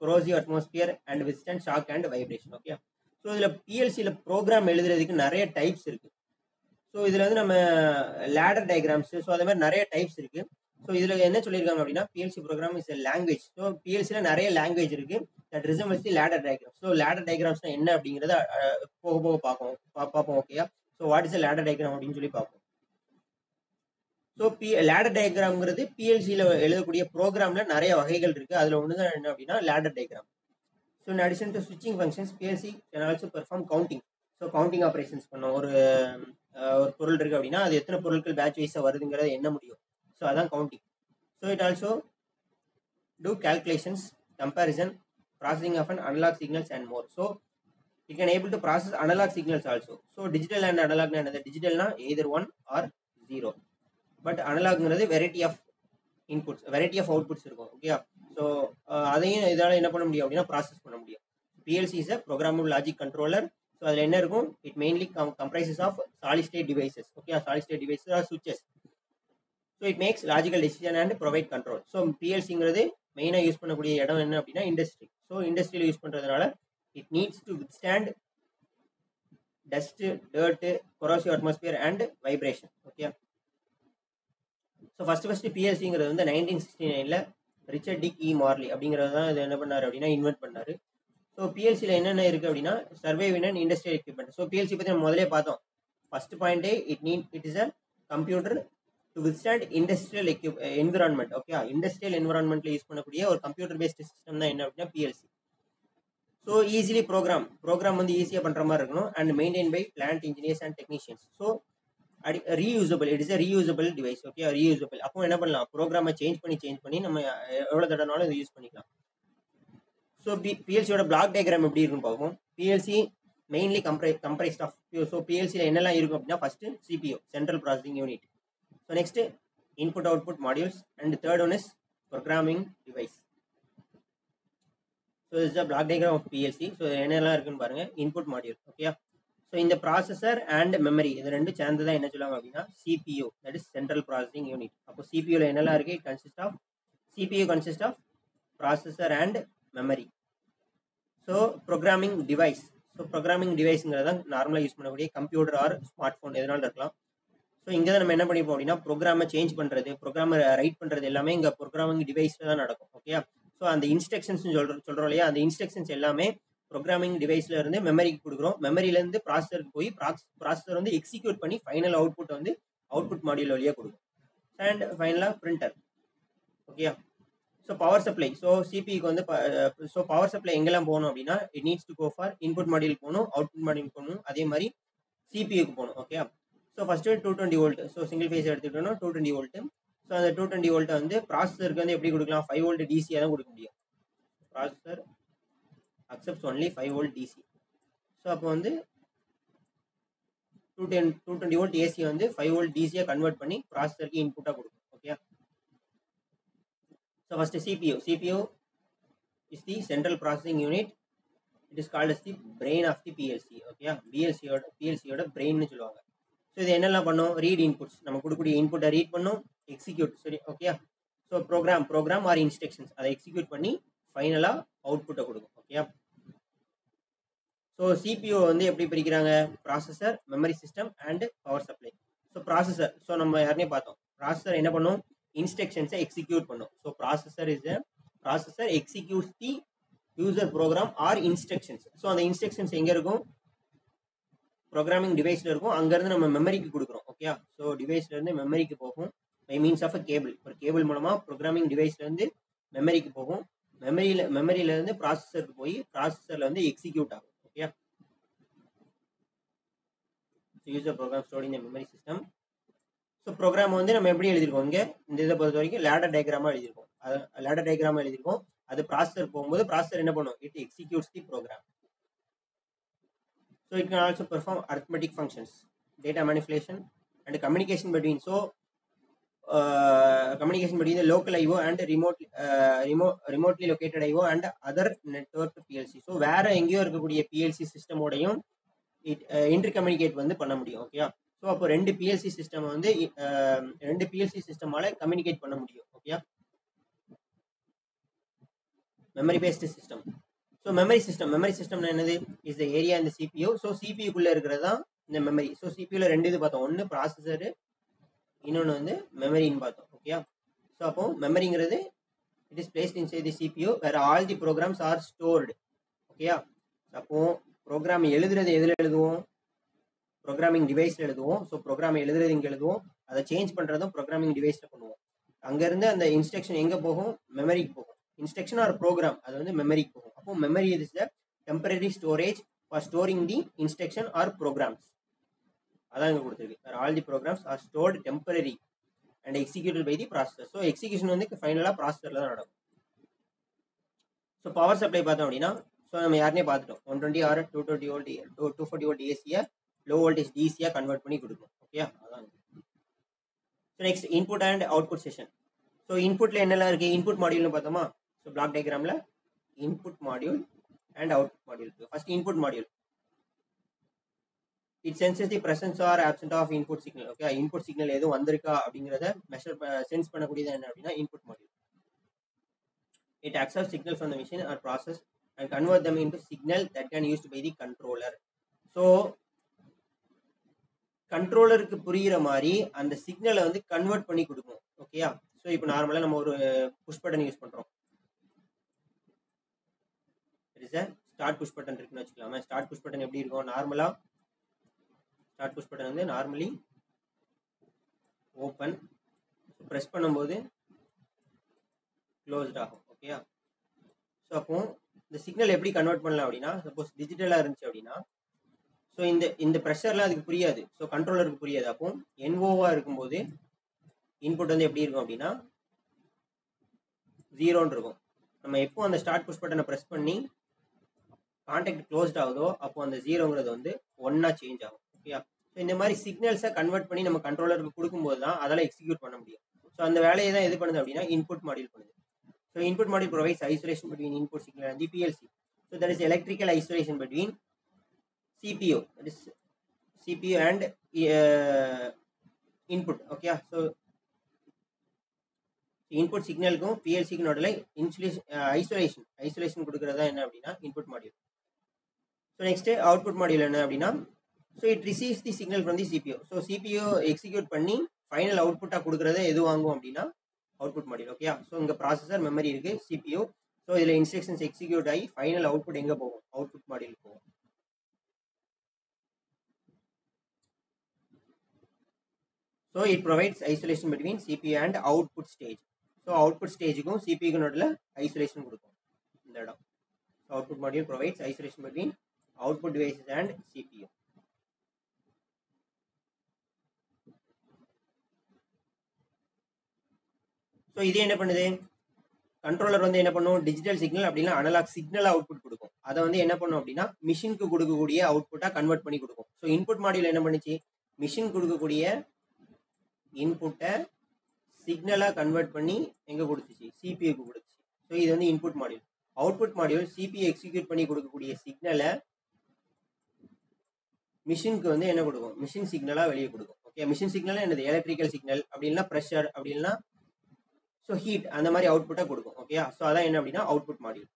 corrosive atmosphere and withstand shock and vibration. Okay, so இதில் PLCயில் ப்ரோக்ராம் எழுதுறதுக்கு நிறைய டைப்ஸ் இருக்குது. ஸோ இதில் வந்து நம்ம லேடர் டயக்ராம்ஸ், ஸோ அதே மாதிரி நிறைய டைப்ஸ் இருக்குது. ஸோ இதில் என்ன சொல்லியிருக்காங்க அப்படின்னா PLC program is a language. So PLCயில் நிறைய லாங்குவேஜ் இருக்குது that resembles the ladder diagram. So ladder diagramஸ்னா என்ன அப்படிங்கிறத போக போக பார்ப்போம். ஓகேயா, so what is ladder diagram அப்படின்னு சொல்லி பார்ப்போம். ஸோ லேடர் டயக்ராம்ங்கிறது PLCயில் எழுதக்கூடிய ப்ரோக்ராமில் நிறைய வகைகள் இருக்குது. அதில் ஒன்று தான் என்ன அப்படின்னா ladder diagram. So in addition to ஸ்விட்சிங் functions PLC can also perform counting. So counting operations பண்ணோம். ஒரு பொருள் இருக்குது அப்படின்னா அது எத்தனை பொருட்கள் பேட்ச் வைஸாக வருதுங்கிறத எண்ண முடியும். ஸோ அதான் counting. So it also do calculations, comparison, processing of an analog signals and more. So it can able to process analog signals also. So digital and analog na enadha, digital na either 1 or 0, but analog ngiradhu variety of inputs, variety of outputs irukum. Okay, so adhayum idala enna panna mudiyum appadina process panna mudiyum. PLC is a programmable logic controller. So அதில் என்ன இருக்கும், it mainly comprises of solid state devices. Okay, solid state devices are switches. So it makes logical decision and provide control. So பிஎல்சிங்கிறது மெயினாக use பண்ணக்கூடிய இடம் என்ன அப்படின்னா industry. So இண்டஸ்ட்ரியில் யூஸ் பண்ணுறதுனால it needs to withstand dust, dirt, corrosive atmosphere and vibration. Okay, so first பிஎல்சிங்கிறது வந்து 1969 ரிச்சர்ட் டிக் இ மார்லி அப்படிங்கிறது தான் இது என்ன பண்ணார் அப்படின்னா இன்வென்ட் பண்ணார். ஸோ பிஎல்சியில் என்னென்ன இருக்குது அப்படின்னா survive in and industrial equipment. So PLC பற்றி நம்ம முதலே பார்த்தோம். ஃபர்ஸ்ட் பாயிண்டே it is a computer to withstand industrial environment. Okay, industrial என்விரான்மெண்ட்டில் யூஸ் பண்ணக்கூடிய ஒரு கம்ப்யூட்டர் பேஸ்ட் சிஸ்டம் தான் என்ன அப்படின்னா பிஎல்சி. ஸோ ஈஸிலி ப்ரோக்ராம் வந்து ஈஸியாக பண்ணுற மாதிரி இருக்கணும் and maintain by plant engineers and technicians. So reusable, it is a reusable device. Okay, reusable. அப்போ என்ன பண்ணலாம், ப்ரோக்ராமை சேஞ்ச் பண்ணி நம்ம எவ்வளோ தடனாலும் இது யூஸ் பண்ணிக்கலாம். ஸோ பிஎல்சியோட பிளாக் டயக்ராம் எப்படி இருக்குன்னு பார்ப்போம். PLC mainly comprised of. So பிஎல்சியில் என்னெல்லாம் இருக்கும் அப்படின்னா first CPU, central processing unit. So next input output modules and third one is programming device. So it's a block diagram of PLC. So என்னெல்லாம் இருக்குன்னு பாருங்க. Input module. ஓகே, ஸோ இந்த processor and memory இது ரெண்டும் சேர்ந்து தான் என்ன சொல்லுவாங்க அப்படின்னா CPU, that is central processing unit. அப்போ சிபியூவில் என்னெல்லாம் இருக்கு, CPU consist of processor and memory. So programming device. So programming டிவைஸுங்கிறத நார்மலாக யூஸ் பண்ணக்கூடிய கம்ப்யூட்டர் ஆர் ஸ்மார்ட் ஃபோன் எதனால இருக்கலாம். ஸோ இங்கே தான் நம்ம என்ன பண்ணிப்போம் அப்படின்னா ப்ரோக்ராமை சேஞ்ச் பண்ணுறது, ப்ரோக்ராமை ரைட் பண்ணுறது எல்லாமே இங்கே ப்ரோக்ராமிங் டிவைஸில் தான் நடக்கும். ஓகே, ஸோ அந்த இன்ஸ்ட்ரக்ஷன்ஸ் சொல்கிறோம் இல்லையா, அந்த இன்ஸ்ட்ரக்ஷன்ஸ் எல்லாமே ப்ரோக்ராமிங் டிவைஸ்ல இருந்து மெமரிக்கு கொடுக்குறோம். மெமரியிலேருந்து ப்ராசஸருக்கு போய் ப்ராசஸர் வந்து எக்ஸிக்யூட் பண்ணி ஃபைனல் அவுட்புட் வந்து அவுட்புட் மாடியூல் வழியாக கொடுக்கும். அண்ட் ஃபைனலாக printer. Okay, so power supply. So சிபிக்கு வந்து ஸோ பவர் சப்ளை எங்கெல்லாம் போகணும் அப்படின்னா it needs to go for input module போகணும், அவுட்புட் மாடியூல் போகணும், அதே மாதிரி சிபிக்கு போகணும். Okay, so first 220 volt. So single phase எடுத்துக்கிட்டோம்னா 220 வோல்ட். ஸோ அந்த 220 வோல்ட்டை வந்து ப்ராசஸருக்கு வந்து எப்படி கொடுக்கலாம், 5 வோல்ட் டிசியாக தான் கொடுக்க முடியும். Processor accepts only 5 volt DC. So அப்போ வந்து 220 வோல்ட் ஏசி வந்து 5 வோல்ட் டிசியை கன்வெர்ட் பண்ணி ப்ராசஸருக்கு இன்புட்டாக கொடுக்கும். Okay, so first CPU is the central processing unit. It is called as the brain of the PLC. Okay, பிஎல்சியோட பிரெயின்னு சொல்லுவாங்க. ஸோ இது என்னெல்லாம் பண்ணும், ரீட் இன்புட்ஸ், நம்ம கொடுக்கக்கூடிய இன்புட்டை ரீட் பண்ணும், எக்ஸிக்யூட். சரி, okay, so program or instructions அதை எக்ஸிக்யூட் பண்ணி ஃபைனலாக அவுட்புட்டை கொடுக்கும். ஓகே, ஸோ சிபியூ வந்து எப்படி பிரிக்கிறாங்க, processor, memory system and power supply. So processor, so நம்ம யாருனே பார்த்தோம், ப்ராசஸர் என்ன பண்ணும், இன்ஸ்ட்ரக்ஷன்ஸை எக்ஸிக்யூட் பண்ணும். So processor executes the user program or instructions. So அந்த இன்ஸ்ட்ரக்ஷன்ஸ் எங்கே இருக்கும், ப்ரோக்ராமிங் டிவைஸில் இருக்கும். அங்கேருந்து நம்ம மெமரிக்கு கொடுக்குறோம். ஓகே, ஸோ டிவைஸ்லேருந்து மெமரிக்கு போகும் by means of a cable. ஒரு கேபிள் மூலமாக ப்ரோக்ராமிங் டிவைஸ்லேருந்து மெமரிக்கு போகும். மெமரியிலேருந்து ப்ராசஸருக்கு போய் ப்ராசஸரில் வந்து எக்ஸிக்யூட் ஆகும். Okay, user program stored in the memory system. So program வந்து நம்ம எப்படி எழுதிருக்கோம், இங்கே இந்த இதை பொறுத்த வரைக்கும் லேடர் டயக்ராமாக எழுதிருக்கோம். அது ப்ராசஸர் போகும்போது ப்ராசஸர் என்ன பண்ணும், it executes the program. So it can also perform arithmetic functions, data manipulation and communication between. So communication between the local IO and remotely located IO and other network PLC. So வேற எங்கேயோ இருக்கக்கூடிய PLC சிஸ்டமோடையும் inter communicate வந்து பண்ண முடியும். Okay, so அப்போ ரெண்டு PLC சிஸ்டமால communicate பண்ண முடியும். Okay, memory based system. So memory சிஸ்டம்னா என்னது, இஸ் த ஏரியா இந்த சிபியூ. ஸோ சிபியூக்குள்ளே இருக்கிறது தான் இந்த மெமரி. ஸோ சிபியூவில் ரெண்டு இது பார்த்தோம், ஒன்று ப்ராசஸரு, இன்னொன்று வந்து மெமரின்னு பார்த்தோம். ஓகே, ஸோ அப்போ மெமரிங்கிறது it is placed inside the CPU where all the programs are stored. Okay, அப்போ ப்ரோக்ராம் எழுதுறது எதில் எழுதுவோம், ப்ரோக்ராமிங் டிவைஸில் எழுதுவோம். ஸோ ப்ரோக்ராம் எழுதுறது இங்கே எழுதுவோம், அதை சேஞ்ச் பண்ணுறதும் ப்ரோக்ராமிங் டிவைஸில் பண்ணுவோம். அங்கேருந்து அந்த இன்ஸ்ட்ரக்ஷன் எங்கே போகும், மெமரிக்கு போகும். இன்ஸ்ட்ரக்ஷன் ஆர் ப்ரோக்ராம் அது வந்து மெமரிக்கு போகும். அப்போ memory is the temporary storage for storing the instruction or programs. அதான் இங்கே கொடுத்துருக்கு, all the programs are stored temporary and executed by the processor. So execution வந்து ஃபைனலாக ப்ராசஸரில் தான் நடக்கும். ஸோ பவர் சப்ளை பார்த்தோம் அப்படின்னா, ஸோ நம்ம யாருனே பார்த்துட்டோம், 120 ஆர் 240 வோல்ட் ஏசியை லோ வோல்டேஜ் டிசியாக கன்வெர்ட் பண்ணி கொடுக்கணும். ஓகே, அதான். So next input and output section. So இன்புட்டில் என்னெல்லாம் இருக்குது, இன்புட் மாடியூல்னு பார்த்தோமா. ஸோ பிளாக் டயக்ராமில் input module and output module. First input module. It senses the presence or absence of input signal. Okay, input signal எது வந்திருக்கா அப்படிங்கறத மெஷர் சென்ஸ் பண்ணக்கூடியது என்ன அப்படின்னா input module. It accepts signal from the machine or process and convert them into signal that can used by the controller. So கண்ட்ரோலருக்கு புரியுற மாதிரி அந்த சிக்னலை வந்து கன்வெர்ட் பண்ணி கொடுக்கும். ஓகேயா? ஸோ இப்போ நார்மலாக நம்ம ஒரு புஷ் பட்டன் யூஸ் பண்ணுறோம். ஸ்டார்ட் புஷ் பட்டன் இருக்குன்னு வச்சுக்கலாமே. ஸ்டார்ட் புஷ் பட்டன் எப்படி இருக்கும்? நார்மலாக ஸ்டார்ட் புஷ் பட்டன் வந்து நார்மலி ஓப்பன், ப்ரெஸ் பண்ணும்போது க்ளோஸ்ட் ஆகும். ஓகேயா? ஸோ அப்போ இந்த சிக்னல் எப்படி கன்வெர்ட் பண்ணலாம் அப்படின்னா, சப்போஸ் டிஜிட்டலாக இருந்துச்சு அப்படின்னா, ஸோ இந்த ப்ரெஷர்லாம் அதுக்கு புரியாது. ஸோ கண்ட்ரோலருக்கு புரியாது. அப்போ என்ஓவாக இருக்கும்போது இன்புட் வந்து எப்படி இருக்கும் அப்படின்னா 0ன்னு இருக்கும். நம்ம எப்போ அந்த ஸ்டார்ட் புஷ் பட்டனை ப்ரெஸ் பண்ணி கான்டாக்ட் க்ளோஸ்ட் ஆகுதோ அப்போ அந்த 0ங்கிறது வந்து 1ஆ சேஞ்ச் ஆகும். ஓகேயா? ஸோ இந்த மாதிரி சிக்னல்ஸை கன்வெர்ட் பண்ணி நம்ம கண்ட்ரோலருக்கு கொடுக்கும்போது தான் அதெல்லாம் எக்ஸிக்யூட் பண்ண முடியும். ஸோ அந்த வேலையை தான் எது பண்ணுது அப்படின்னா இன்புட் மாடியூல் பண்ணுது. So input module provides isolation between input signal and the PLC. So that is electrical isolation between CPU, that is CPU and input. Okay, so input signalக்கும் PLCக்கு நடுவுல ஐசோலேஷன் கொடுக்கறதா என்ன அப்படின்னா input module. So next output module என்ன அப்படின்னா, so it receives the signal from the CPU. So CPU execute பண்ணி final அவுட்புட்டாக கொடுக்கறத எது வாங்கும் அப்படின்னா அவுட்புட் மாடியூல். ஓகே, ஸோ இங்கே ப்ராசஸர் மெமரி இருக்கு, CPU. ஸோ இதில் இன்ஸ்ட்ரக்ஷன்ஸ் எக்ஸிக்யூட் ஆகி ஃபைனல் அவுட்புட் எங்கே போகும்? அவுட்புட் மாடியூல் போகும். So it provides isolation between CPU and output stage. So output stage-க்கும் CPU-க்கு நடுவுல isolation கொடுக்கும் இந்த இடம். So output module provides isolation between output devices and CPU. So இது என்ன பண்ணுது? கண்ட்ரோலர் வந்து என்ன பண்ணும்? டிஜிட்டல் சிக்னல் அப்படின்னா அனலாக் சிக்னல் அவுட்புட் கொடுக்கும். அதை வந்து என்ன பண்ணும் அப்படின்னா மிஷினுக்கு கொடுக்கக்கூடிய அவுட்புட்டா கன்வெர்ட் பண்ணி கொடுக்கும். ஸோ இன்புட் மாடியூல் என்ன பண்ணுச்சு? மிஷின் கொடுக்கக்கூடிய இன்புட்டை சிக்னலாக கன்வெர்ட் பண்ணி எங்கே கொடுத்துச்சு? சிபியூக்கு கொடுத்துச்சு. ஸோ இது வந்து input module. Output module CPU execute பண்ணி கொடுக்கக்கூடிய சிக்னலை மிஷினுக்கு வந்து என்ன கொடுக்கும்? மிஷின் சிக்னலாக வெளியே கொடுக்கும். ஓகே, மிஷின் சிக்னல் என்னது? எலக்ட்ரிக்கல் சிக்னல் அப்படின்னா ப்ரெஷர் அப்படின்னா ஸோ ஹீட் அந்த மாதிரி அவுட்புட்டாக கொடுக்கும். ஓகே, ஸோ அதான் என்ன அப்படின்னா output module.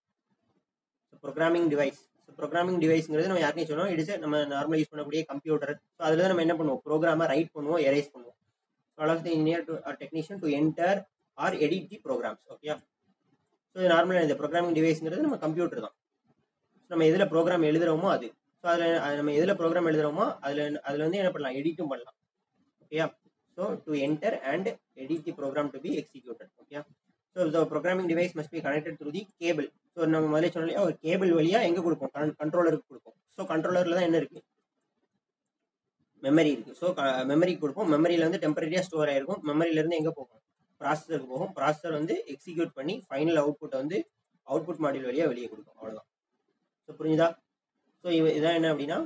So programming device. So programming டிவைஸ்ங்கிறது நம்ம யாருக்கும் சொன்னோம், இட்ஸ் நம்ம நார்மலாக யூஸ் பண்ணக்கூடிய கம்ப்யூட்டர். ஸோ அதில் தான் நம்ம என்ன பண்ணுவோம்? ப்ரோக்ராமை ரைட் பண்ணுவோம், எரேஸ் பண்ணுவோம். allows the engineer to or technician to enter or edit the programs. Okay, so நார்மலா இந்த ப்ரோக்ராமிங் டிவைஸ்ங்கிறது நம்ம கம்ப்யூட்டர் தான். நம்ம எதில் ப்ரோக்ராம் எழுதுறோமோ அது. ஸோ அதில் நம்ம எதில் ப்ரோக்ராம் எழுதுறோமோ அதில் வந்து என்ன பண்ணலாம்? எடிட்டும் பண்ணலாம். ஓகேயா? So to enter and edit the program to be executed. Okay, so the programming device must be connected through the cable. So நம்ம முதல்ல சொன்னாலே ஒரு கேபிள் வழியாக எங்கே கொடுப்போம்? கண்ட்ரோலருக்கு கொடுப்போம். ஸோ கண்ட்ரோலரில் தான் என்ன இருக்குது? மெமரி இருக்குது. ஸோ மெமரிக்கு கொடுப்போம். மெமரியில் வந்து டெம்பரரியாக ஸ்டோர் ஆகிருக்கும். மெமரியிலேருந்து எங்கே போகும்? ப்ராசஸருக்கு போகும். ப்ராசஸர் வந்து எக்ஸிக்யூட் பண்ணி ஃபைனல் அவுட்புட்டை வந்து அவுட்புட் மாடியூல் வழியாக வெளியே கொடுக்கும். அவ்வளோதான். ஸோ புரிஞ்சுதா? ஸோ இதான் என்ன அப்படின்னா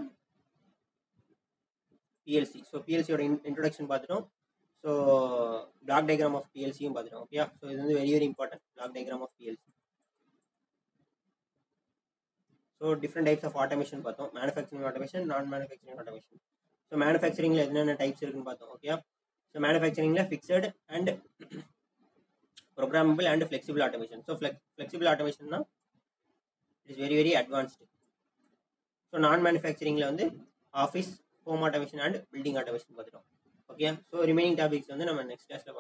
பிஎல்சி. ஸோ பிஎல்சியோட இன்ட்ரோடக்ஷன் பார்த்துட்டோம். ஸோ பிளாக் டயக்ராம் ஆஃப் பிஎல்சியும் பார்த்துட்டோம். ஓகே, ஸோ இது வந்து very very important, block diagram of PLC. So different types of automation பார்த்தோம். Manufacturing automation, non manufacturing automation. So மேனுஃபேக்சரிங்கில் என்னென்ன டைப்ஸ் இருக்குன்னு பார்த்தோம். ஓகே, ஸோ மேனுஃபேக்சரிங்கில் fixed and programmable and flexible automation. So flexible ஆட்டோமேஷன்னா it is very very advanced. So non மேனுஃபேக்சரிங்கில் வந்து office, home automation and building automation பார்த்துட்டோம். ஓகே, ஸோ ரிமைனிங் டாபிக்ஸ் வந்து நம்ம நெக்ஸ்ட் கிளாஸில்